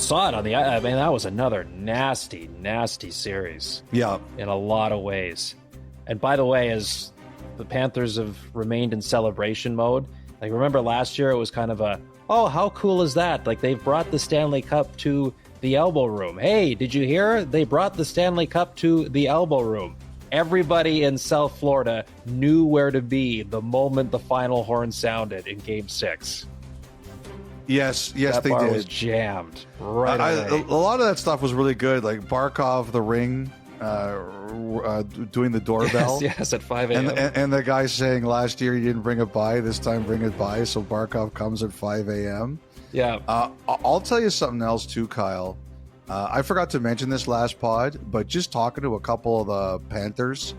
Saw it on the. I mean, that was another nasty, nasty series. Yeah. In a lot of ways. And by the way, as the Panthers have remained in celebration mode, like remember last year, it was kind of a, oh, how cool is that? Like they've brought the Stanley Cup to the Elbow Room. Hey, did you hear? They brought the Stanley Cup to the Elbow Room. Everybody in South Florida knew where to be the moment the final horn sounded in Game 6. Yes, that they bar did. Was jammed right away. A lot of that stuff was really good, like Barkov, the ring, doing the doorbell. Yes, at 5 a.m. And the guy saying last year he didn't bring it by, this time bring it by. So Barkov comes at 5 a.m. Yeah. I'll tell you something else too, Kyle. I forgot to mention this last pod, but just talking to a couple of the Panthers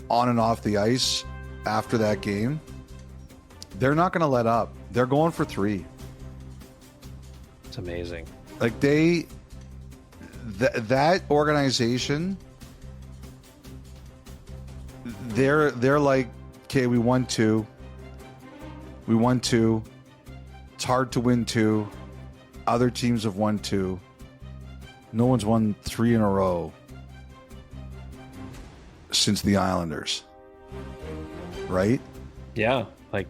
on and off the ice after that game, they're not going to let up. They're going for 3. It's amazing. Like that organization, they're like, okay, we won 2. It's hard to win 2. Other teams have won 2. No one's won 3 in a row since the Islanders, right? Yeah, like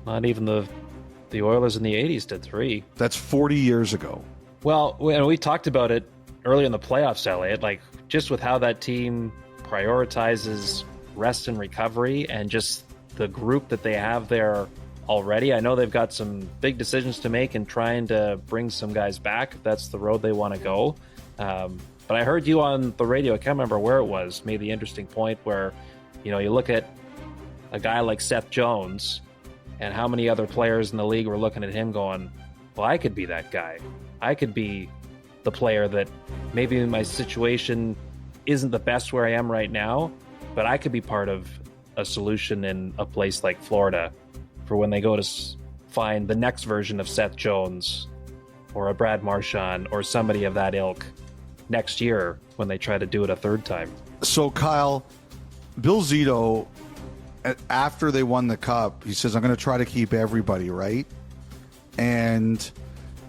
not even the Oilers in the 80s did 3. That's 40 years ago. Well, and we talked about it early in the playoffs, Elliotte, like just with how that team prioritizes rest and recovery and just the group that they have there already. I know they've got some big decisions to make and trying to bring some guys back if that's the road they want to go. But I heard you on the radio, I can't remember where it was, made the interesting point where, you know, you look at a guy like Seth Jones and how many other players in the league were looking at him going, well, I could be that guy. I could be the player that maybe my situation isn't the best where I am right now, but I could be part of a solution in a place like Florida for when they go to find the next version of Seth Jones or a Brad Marchand or somebody of that ilk next year when they try to do it a third time. So, Kyle, Bill Zito, after they won the Cup, he says, I'm going to try to keep everybody, right? And,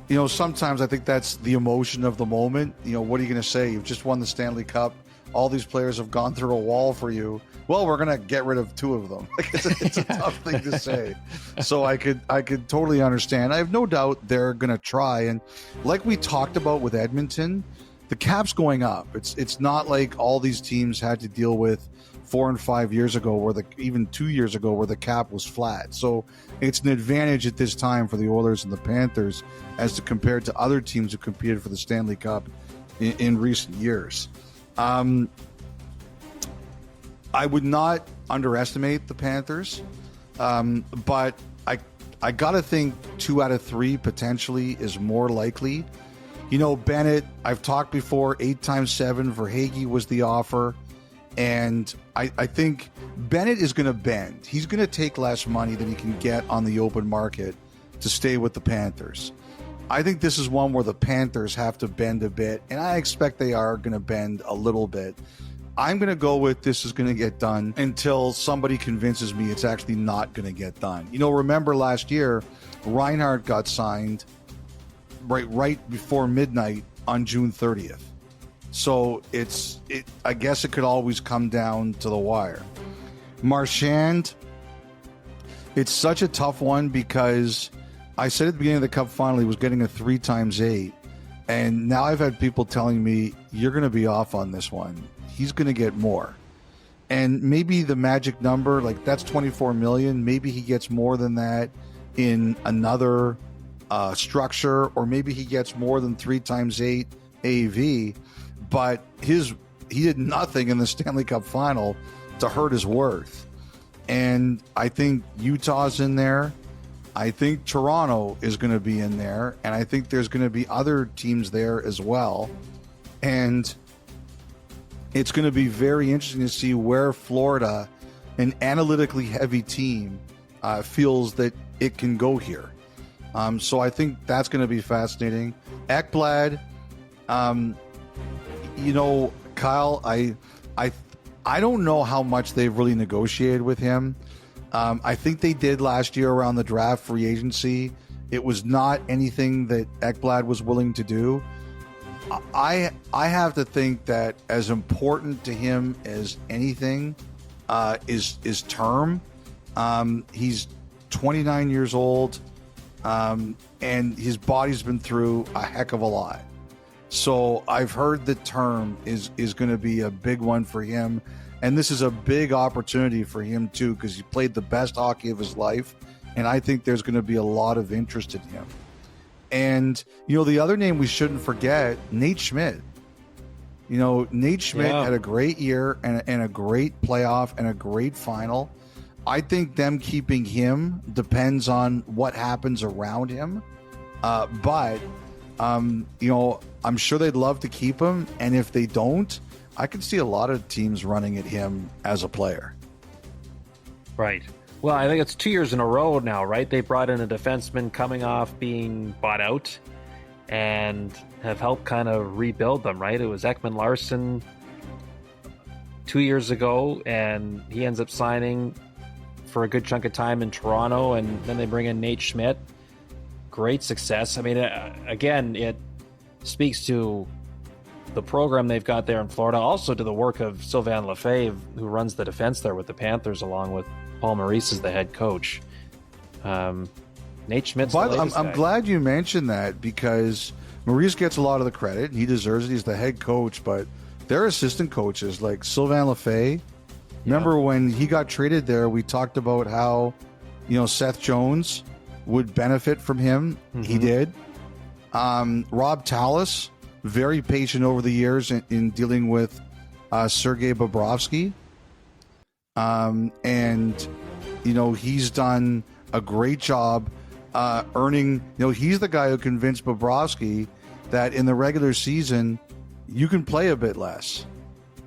you know, sometimes I think that's the emotion of the moment. You know, what are you going to say? You've just won the Stanley Cup. All these players have gone through a wall for you. Well, we're going to get rid of 2 of them. It's a tough thing to say. So I could totally understand. I have no doubt they're going to try. And like we talked about with Edmonton, the cap's going up. It's not like all these teams had to deal with 4 and 5 years ago, even 2 years ago, where the cap was flat. So it's an advantage at this time for the Oilers and the Panthers as to compared to other teams who competed for the Stanley Cup in recent years. I would not underestimate the Panthers, but I got to think 2 out of 3 potentially is more likely. You know, Bennett, I've talked before, 8 times 7 for Hagee was the offer. And I think Bennett is going to bend. He's going to take less money than he can get on the open market to stay with the Panthers. I think this is one where the Panthers have to bend a bit, and I expect they are going to bend a little bit. I'm going to go with this is going to get done until somebody convinces me it's actually not going to get done. You know, remember last year, Reinhart got signed right before midnight on June 30th. So I guess it could always come down to the wire. Marchand, it's such a tough one because I said at the beginning of the Cup final he was getting a 3 times 8, and now I've had people telling me you're going to be off on this one. He's going to get more, and maybe the magic number, like that's 24 million. Maybe he gets more than that in another structure, or maybe he gets more than 3 times 8 AV. But he did nothing in the Stanley Cup final to hurt his worth. And I think Utah's in there. I think Toronto is going to be in there. And I think there's going to be other teams there as well. And it's going to be very interesting to see where Florida, an analytically heavy team, feels that it can go here. So I think that's going to be fascinating. Ekblad, you know, Kyle, I don't know how much they've really negotiated with him. I think they did last year around the draft free agency, It was not anything that Ekblad was willing to do. I have to think that as important to him as anything is term. He's 29 years old, and his body's been through a heck of a lot. So I've heard that term is going to be a big one for him. And this is a big opportunity for him, too, because he played the best hockey of his life. And I think there's going to be a lot of interest in him. And, the other name we shouldn't forget, Nate Schmidt. Nate Schmidt had a great year and a great playoff and a great final. I think them keeping him depends on what happens around him. But I'm sure they'd love to keep him. And if they don't, I can see a lot of teams running at him as a player. Right. Well, I think it's 2 years in a row now, right? They brought in a defenseman coming off being bought out and have helped kind of rebuild them, right? It was Ekman Larsson 2 years ago, and he ends up signing for a good chunk of time in Toronto, and then they bring in Nate Schmidt. Great success. I mean, again, it speaks to the program they've got there in Florida, also to the work of Sylvain Lefebvre, who runs the defense there with the Panthers, along with Paul Maurice as the head coach. Nate Schmidt's the latest guy. I'm glad you mentioned that, because Maurice gets a lot of the credit. He deserves it. He's the head coach, but their assistant coaches, like Sylvain Lefebvre, remember when he got traded there, we talked about how, Seth Jones would benefit from him. Mm-hmm. He did. Rob Tallis, very patient over the years in dealing with Sergei Bobrovsky. And, he's done a great job earning, he's the guy who convinced Bobrovsky that in the regular season, you can play a bit less.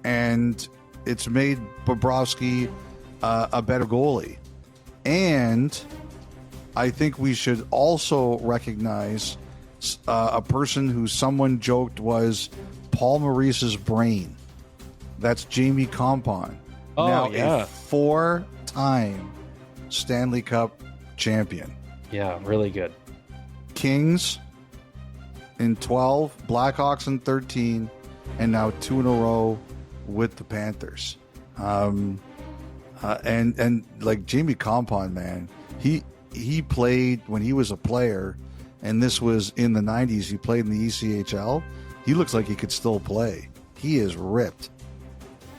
And it's made Bobrovsky a better goalie. And I think we should also recognize a person who someone joked was Paul Maurice's brain. That's Jamie Compon. Oh, now yeah. A 4-time Stanley Cup champion. Yeah, really good. Kings in 12, Blackhawks in 13, and now 2 in a row with the Panthers. And like Jamie Compon, man, he played when he was a player, and this was in the 90s. He played in the ECHL. He looks like he could still play. He is ripped.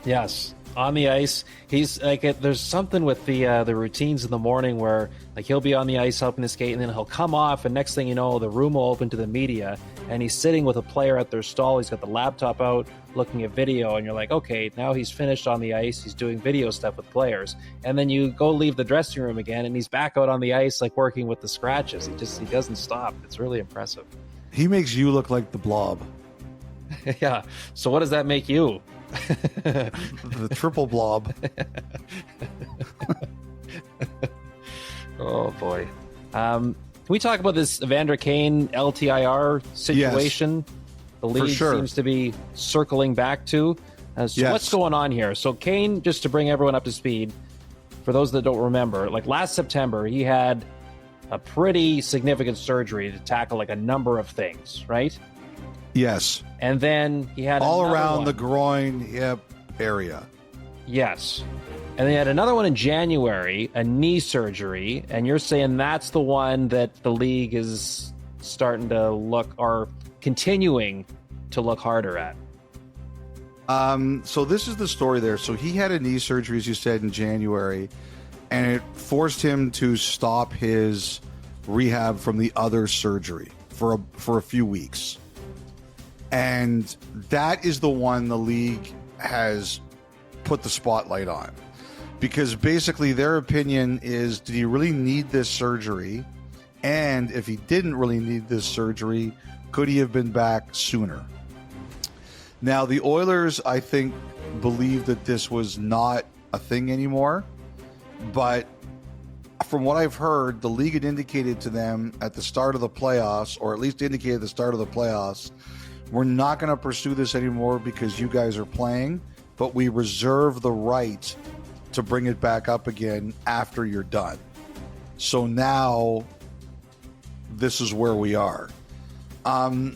Yes, on the ice. He's like, there's something with the routines in the morning where like he'll be on the ice helping to skate, and then he'll come off, and next thing you know, the room will open to the media, and he's sitting with a player at their stall. He's got the laptop out looking at video, and you're like, okay, now he's finished on the ice. He's doing video stuff with players, and then you go leave the dressing room again, and he's back out on the ice like working with the scratches. He doesn't stop. It's really impressive. He makes you look like the Blob. Yeah. So what does that make you? The triple blob. Oh boy. Can we talk about this Evander Kane LTIR situation? Yes, the league seems to be circling back to. So what's going on here? So Kane, just to bring everyone up to speed, for those that don't remember, like last September, he had a pretty significant surgery to tackle like a number of things, right? Yes. And then he had all around the groin, hip area. Yes. And then he had another one in January, a knee surgery, and you're saying that's the one that the league is starting to look, or continuing to look harder at. So this is the story there. So he had a knee surgery, as you said, in January, and it forced him to stop his rehab from the other surgery for a few weeks. And that is the one the league has put the spotlight on, because basically their opinion is, did he really need this surgery? And if he didn't really need this surgery, could he have been back sooner? Now, the Oilers, I think, believe that this was not a thing anymore. But from what I've heard, the league had indicated to them at the start of the playoffs, or at least indicated at the start of the playoffs, we're not going to pursue this anymore because you guys are playing, but we reserve the right to bring it back up again after you're done. So now this is where we are. I'll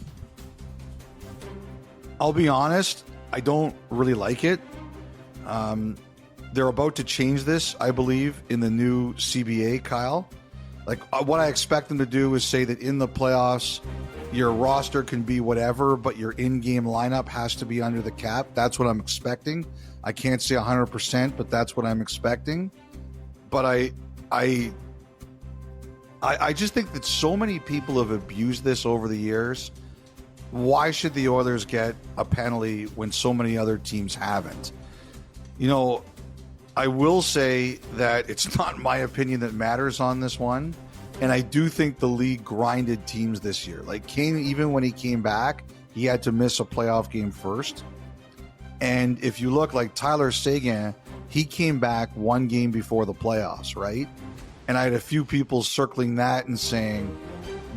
be honest, I don't really like it. They're about to change this, I believe, in the new CBA, Kyle. Like, what I expect them to do is say that in the playoffs, your roster can be whatever, but your in-game lineup has to be under the cap. That's what I'm expecting. I can't say 100%, but that's what I'm expecting. But I just think that so many people have abused this over the years. Why should the Oilers get a penalty when so many other teams haven't? You know, I will say that it's not my opinion that matters on this one. And I do think the league grinded teams this year. Like Kane, even when he came back, he had to miss a playoff game first. And if you look like Tyler Seguin, he came back one game before the playoffs, right? And I had a few people circling that and saying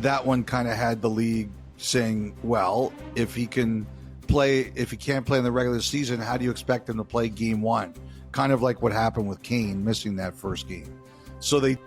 that one kind of had the league saying, well, if he can't play in the regular season, how do you expect him to play game one? Kind of like what happened with Kane missing that first game. So they